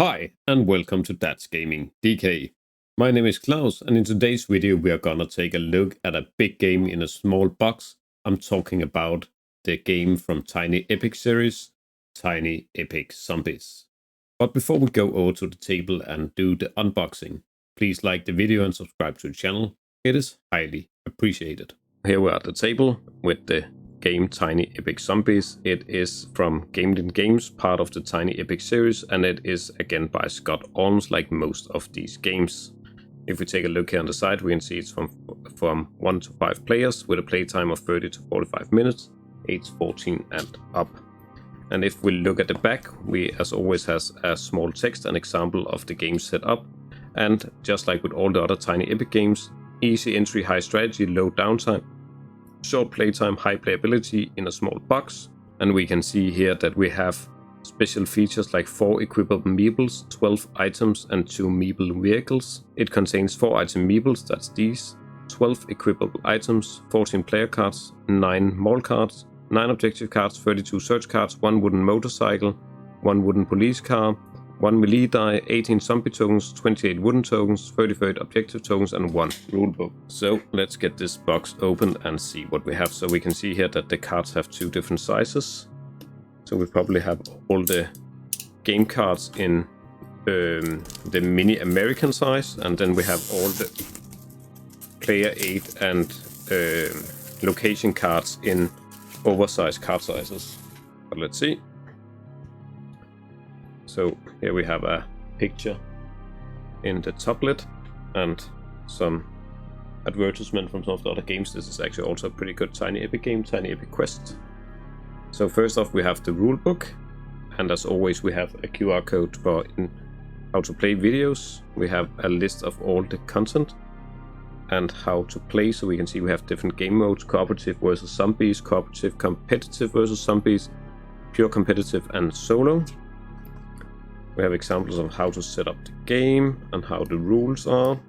Hi, and welcome to That's Gaming DK. My name is Klaus, and in today's video we are gonna take a look at a big game in a small box. I'm talking about the game from Tiny Epic series, Tiny Epic Zombies. But before we go over to the table and do the unboxing, please like the video and subscribe to the channel. It is highly appreciated. Here we are at the table with the game Tiny Epic Zombies. It is from Gamed Games, part of the Tiny Epic series, and it is again by Scott Alms, like most of these games. If we take a look here on the side, we can see it's from 1 to 5 players with a playtime of 30 to 45 minutes, age 14 and up. And if we look at the back, we as always has a small text, an example of the game setup, and just like with all the other Tiny Epic games, easy entry, high strategy, low downtime, short playtime, high playability in a small box. And we can see here that we have special features like 4 equipable meeples, 12 items and 2 meeple vehicles. It contains 4 item meeples, that's these, 12 equipable items, 14 player cards, 9 mall cards, 9 objective cards, 32 search cards, 1 wooden motorcycle, 1 wooden police car, 1 melee die, 18 zombie tokens, 28 wooden tokens, 35 objective tokens, and 1 rulebook. So let's get this box open and see what we have. So we can see here that the cards have 2 different sizes. So we probably have all the game cards in the mini American size, and then we have all the player aid and location cards in oversized card sizes. But let's see. So here we have a picture in the toplet and some advertisement from some of the other games. This is actually also a pretty good Tiny Epic game, Tiny Epic Quest. So first off we have the rulebook, and as always we have a QR code for how to play videos. We have a list of all the content and how to play, so we can see we have different game modes: cooperative versus zombies, cooperative competitive versus zombies, pure competitive, and solo. We have examples of how to set up the game and how the rules are.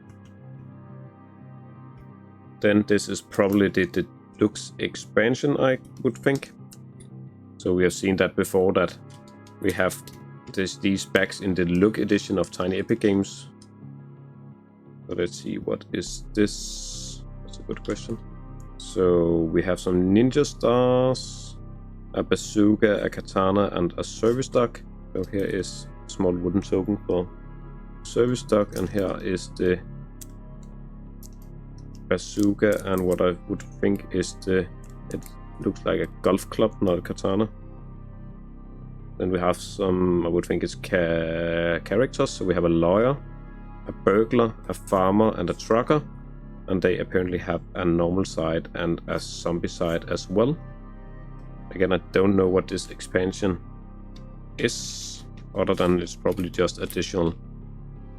Then this is probably the deluxe expansion, I would think. So we have seen that before, that we have these packs in the Look edition of Tiny Epic Games. So let's see, what is this? That's a good question. So we have some ninja stars, a bazooka, a katana, and a service dog. So here is small wooden token for service dog, and here is the bazooka and what I would think is it looks like a golf club, not a katana. Then we have some, I would think it's characters. So we have a lawyer, a burglar, a farmer, and a trucker, and they apparently have a normal side and a zombie side as well. Again, I don't know what this expansion is, other than it's probably just additional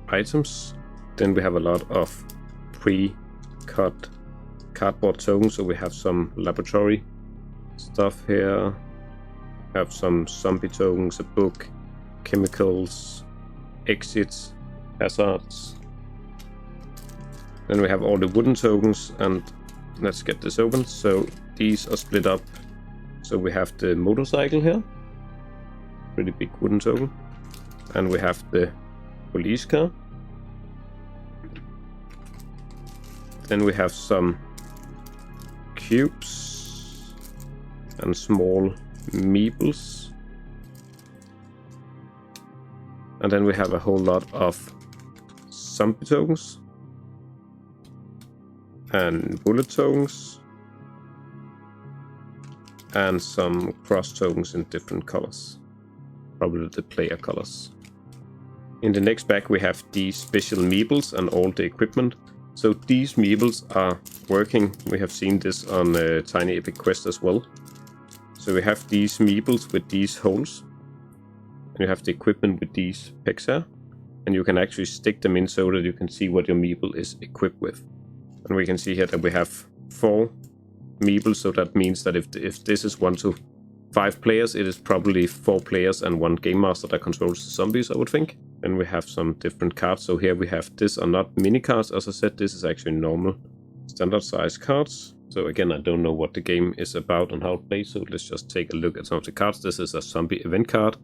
items. Then we have a lot of pre-cut cardboard tokens, so we have some laboratory stuff here, have some zombie tokens, a book, chemicals, exits, hazards. Then we have all the wooden tokens, and let's get this open. So these are split up. So we have the motorcycle here, pretty big wooden token, and we have the police car. Then we have some cubes and small meeples, and then we have a whole lot of zombie tokens and bullet tokens and some cross tokens in different colors, probably the player colors. In the next pack we have these special meeples and all the equipment. So these meeples are working. We have seen this on Tiny Epic Quest as well. So we have these meeples with these holes, and you have the equipment with these pegs here, and you can actually stick them in so that you can see what your meeple is equipped with. And we can see here that we have 4 meeples, so that means that if this is 1 to 5 players, it is probably 4 players and 1 game master that controls the zombies, I would think. And we have some different cards. So here we have, this are not mini cards, as I said, this is actually normal standard size cards. So again, I don't know what the game is about and how it plays, so let's just take a look at some of the cards. This is a zombie event card.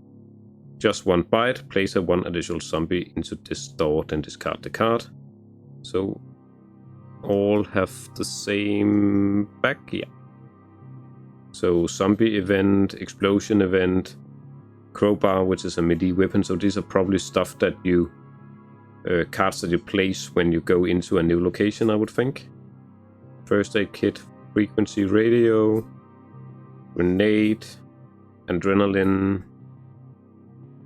just one byte, place a one additional zombie into this store, then discard the card. So all have the same back, yeah. So zombie event, explosion event, crowbar, which is a melee weapon. So these are probably stuff that you, cards that you place when you go into a new location, I would think. First aid kit, frequency radio, grenade, adrenaline,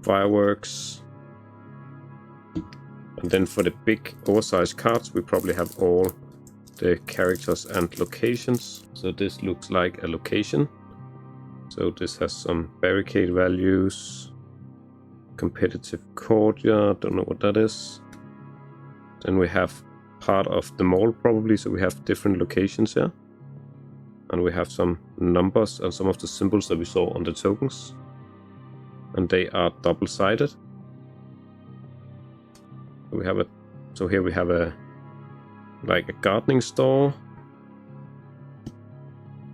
fireworks. And then for the big oversized cards, we probably have all the characters and locations. So this looks like a location. So this has some barricade values, competitive courtyard, don't know what that is. Then we have part of the mall probably, so we have different locations here. And we have some numbers and some of the symbols that we saw on the tokens. And they are double-sided. So here we have like a gardening store.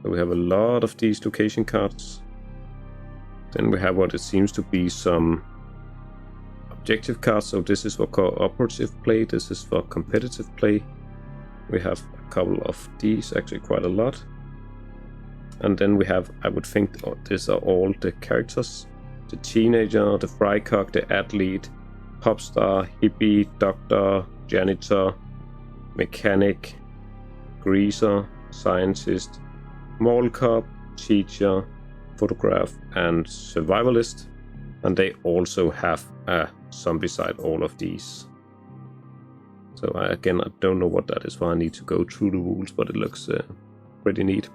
So we have a lot of these location cards. Then we have what it seems to be some objective cards. So this is for cooperative play, this is for competitive play. We have a couple of these, actually quite a lot. And then we have, I would think these are all the characters. The teenager, the frycock, the athlete, pop star, hippie, doctor, janitor, mechanic, greaser, scientist, mall cop, teacher, photograph, and survivalist. And they also have a zombie side, all of these. So again, I don't know what that is for. I need to go through the rules, but it looks pretty neat.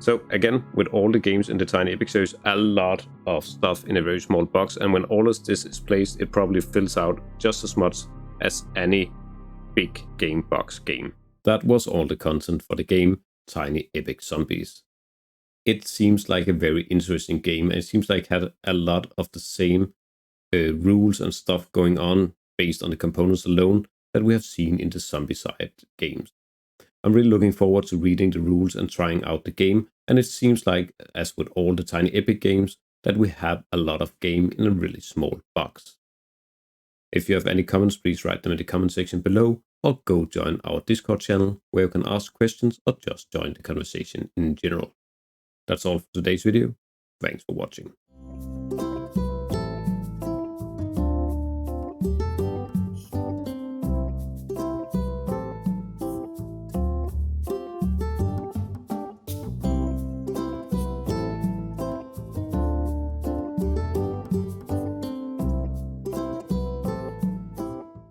So again, with all the games in the Tiny Epic series, a lot of stuff in a very small box. And when all of this is placed, it probably fills out just as much as any big game box game. That was all the content for the game Tiny Epic Zombies. It seems like a very interesting game, and it seems like it had a lot of the same rules and stuff going on based on the components alone that we have seen in the Zombicide games. I'm really looking forward to reading the rules and trying out the game, and it seems like, as with all the Tiny Epic games, that we have a lot of game in a really small box. If you have any comments, please write them in the comment section below, or go join our Discord channel where you can ask questions or just join the conversation in general. That's all for today's video. Thanks for watching.